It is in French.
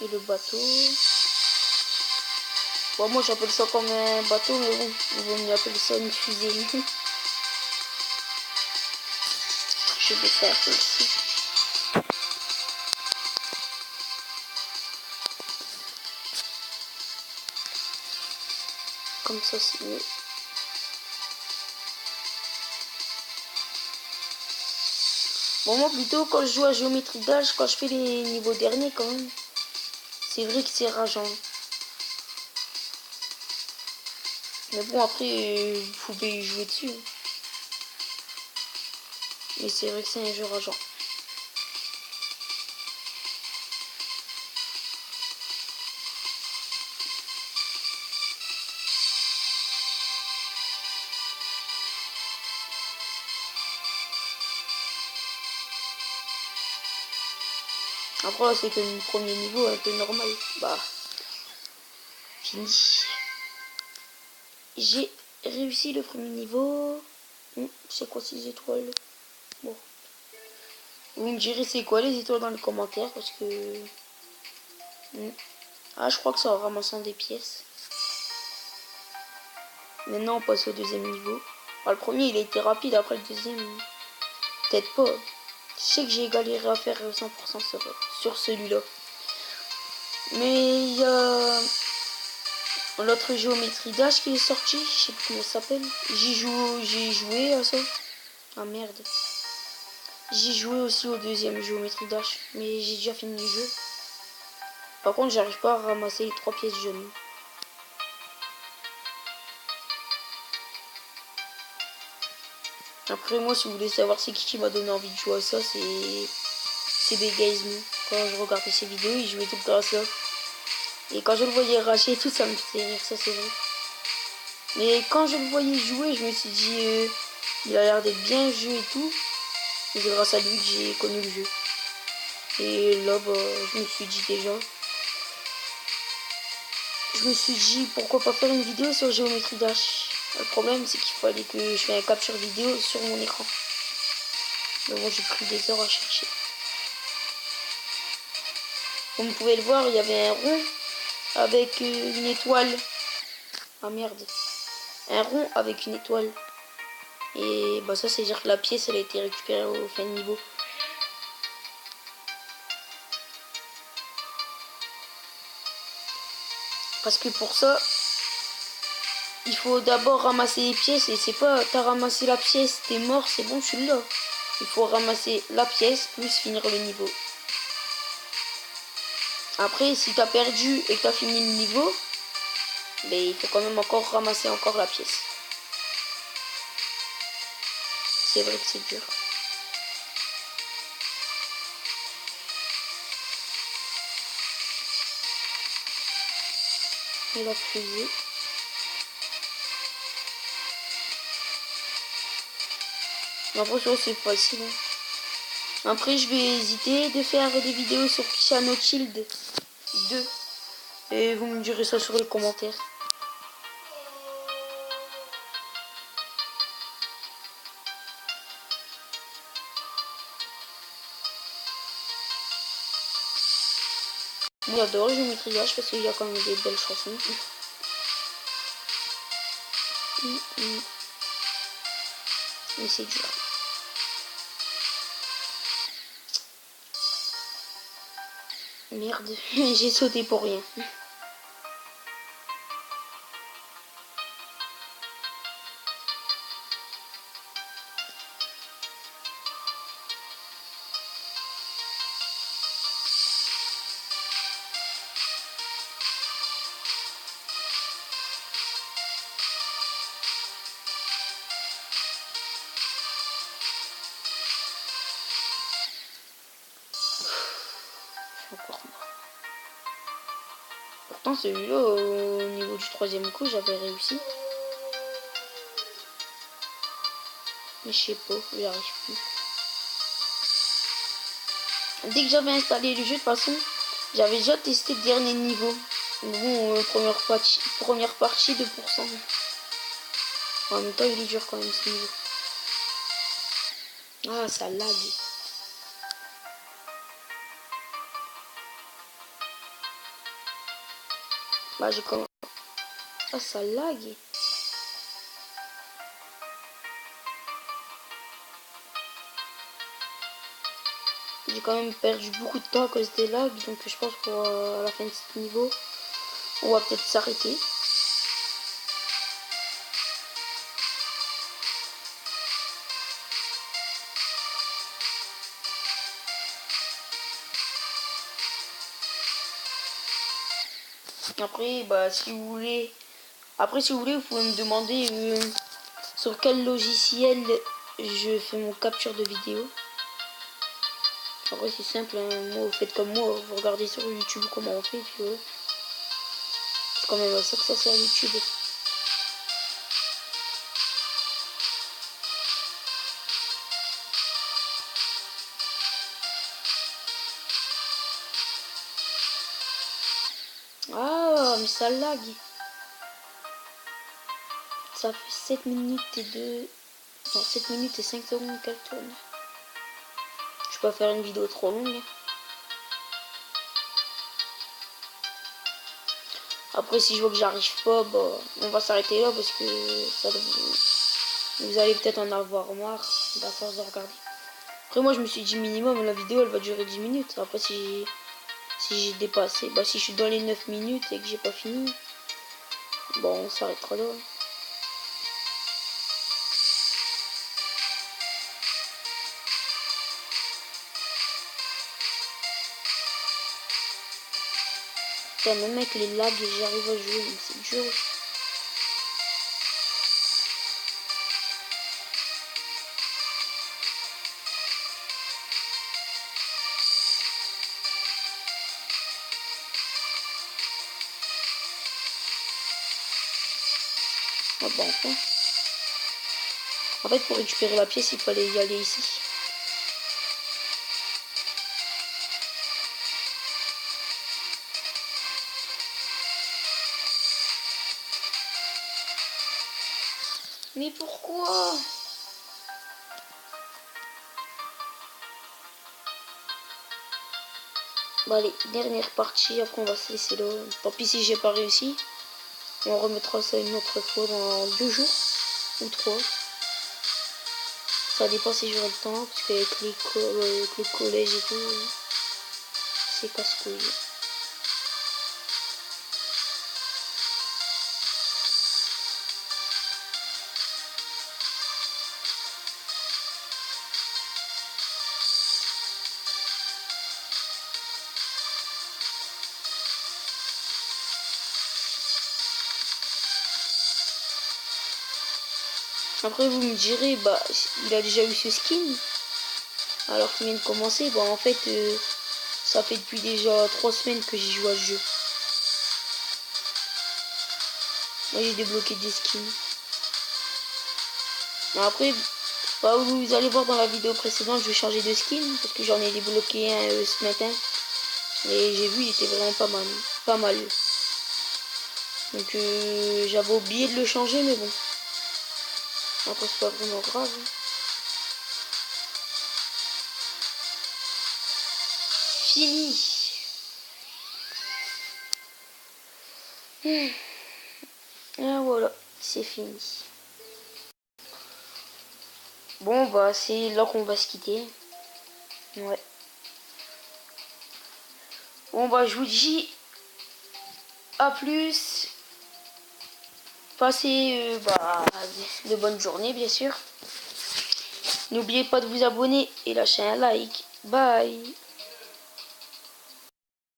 Et le bateau. Bon, moi j'appelle ça comme un bateau, mais bon, il vaut mieux appeler ça une fusée. Je vais faire ici. Comme ça c'est mieux. Bon, moi plutôt quand je joue à Géométrie Dash, quand je fais les niveaux derniers quand même, c'est vrai que c'est rageant. Mais bon, après, il faut bien y jouer dessus. Mais c'est vrai que c'est un jeu rageant. Après, c'est que le premier niveau un peu normal. Bah, fini. J'ai réussi le premier niveau. C'est quoi ces étoiles? Bon. Vous me direz c'est quoi les étoiles dans les commentaires parce que... Ah, je crois que c'est en ramassant des pièces. Maintenant, on passe au deuxième niveau. Ah, le premier, il a été rapide. Après, le deuxième, peut-être pas. Je sais que j'ai galéré à faire 100% sur celui-là. Mais il y a l'autre Géométrie Dash qui est sorti. Je sais plus comment ça s'appelle. J'ai joué à ça. Ah merde. J'ai joué aussi au deuxième Géométrie Dash. Mais j'ai déjà fini le jeu. Par contre, j'arrive pas à ramasser les 3 pièces jaunes. Après, moi, si vous voulez savoir c'est qui m'a donné envie de jouer à ça, c'est Begaisme. Quand je regardais ses vidéos, il jouait tout le temps à ça. Et quand je le voyais rager et tout, ça me faisait rire, ça c'est vrai. Mais quand je le voyais jouer, je me suis dit, il a l'air d'être bien jeu et tout. Et c'est grâce à lui que j'ai connu le jeu. Et là, bah, je me suis dit déjà. Je me suis dit, pourquoi pas faire une vidéo sur Géométrie Dash. Le problème, c'est qu'il fallait que je fasse un capture vidéo sur mon écran. Mais bon, j'ai pris des heures à chercher. Comme vous pouvez le voir, il y avait un rond avec une étoile. Ah merde. Un rond avec une étoile. Et bah ça, c'est dire que la pièce, elle a été récupérée au fin de niveau. Parce que pour ça, il faut d'abord ramasser les pièces. Et c'est pas, t'as ramassé la pièce, t'es mort, c'est bon, tu l'as. Il faut ramasser la pièce plus finir le niveau. Après, si t'as perdu et que t'as fini le niveau, ben, il faut quand même encore ramasser encore la pièce. C'est vrai que c'est dur. Et la fusée. Après, c'est facile. Après, je vais hésiter de faire des vidéos sur Piano Shield 2. Et vous me direz ça sur les commentaires. Moi, j'adore Géométrie Dash parce qu'il y a quand même des belles chansons. Mais c'est dur. Merde, j'ai sauté pour rien. Encore mort. Pourtant, celui-là, au niveau du 3e coup, j'avais réussi. Mais je sais pas, j'y arrive plus. Dès que j'avais installé le jeu, de toute façon, j'avais déjà testé le dernier niveau. Bon, première partie 2%. En même temps, il est dur quand même ce niveau. Ah, ça lag. Bah j'ai quand... Ah ça lag. J'ai quand même perdu beaucoup de temps à cause des lags, donc je pense pour la fin de ce niveau, on va peut-être s'arrêter. Après, bah si vous voulez, vous pouvez me demander sur quel logiciel je fais mon capture de vidéo. En vrai c'est simple, hein. Moi vous faites comme moi, vous regardez sur YouTube comment on fait, puis voilà. C'est quand même à ça que ça sert YouTube. Ah mais ça lag. Ça fait 7 minutes et 2... Non, 7 minutes et 5 secondes qu'elle tourne. Je peux pas faire une vidéo trop longue. Après si je vois que j'arrive pas, bah, on va s'arrêter là parce que ça, vous allez peut-être en avoir marre à force de regarder. Après moi je me suis dit minimum la vidéo elle va durer 10 minutes. Après si j'ai dépassé, bah si je suis dans les 9 minutes et que j'ai pas fini, bon on s'arrêtera là. Putain, même avec les lags j'arrive à jouer, mais c'est dur. Ah bah enfin. En fait pour récupérer la pièce il fallait y aller ici. Mais pourquoi? Bon allez, dernière partie, après on va se laisser là. Tant pis si j'ai pas réussi. On remettra ça une autre fois dans 2 jours ou 3. Ça dépend si j'aurai le temps, parce qu'avec le collège et tout, c'est casse-couille. Après vous me direz, bah il a déjà eu ce skin, alors qu'il vient de commencer. Bah en fait, ça fait depuis déjà 3 semaines que j'y joue à ce jeu. Moi j'ai débloqué des skins. Mais après, bah, vous allez voir dans la vidéo précédente, je vais changer de skin, parce que j'en ai débloqué un ce matin. Et j'ai vu, il était vraiment pas mal. Pas mal. Donc j'avais oublié de le changer, mais bon. Après c'est pas vraiment grave. Fini. Et voilà, c'est fini. Bon bah c'est là qu'on va se quitter. Ouais. Bon bah je vous dis à plus. Passez de bonnes journées bien sûr. N'oubliez pas de vous abonner et lâcher un like. Bye.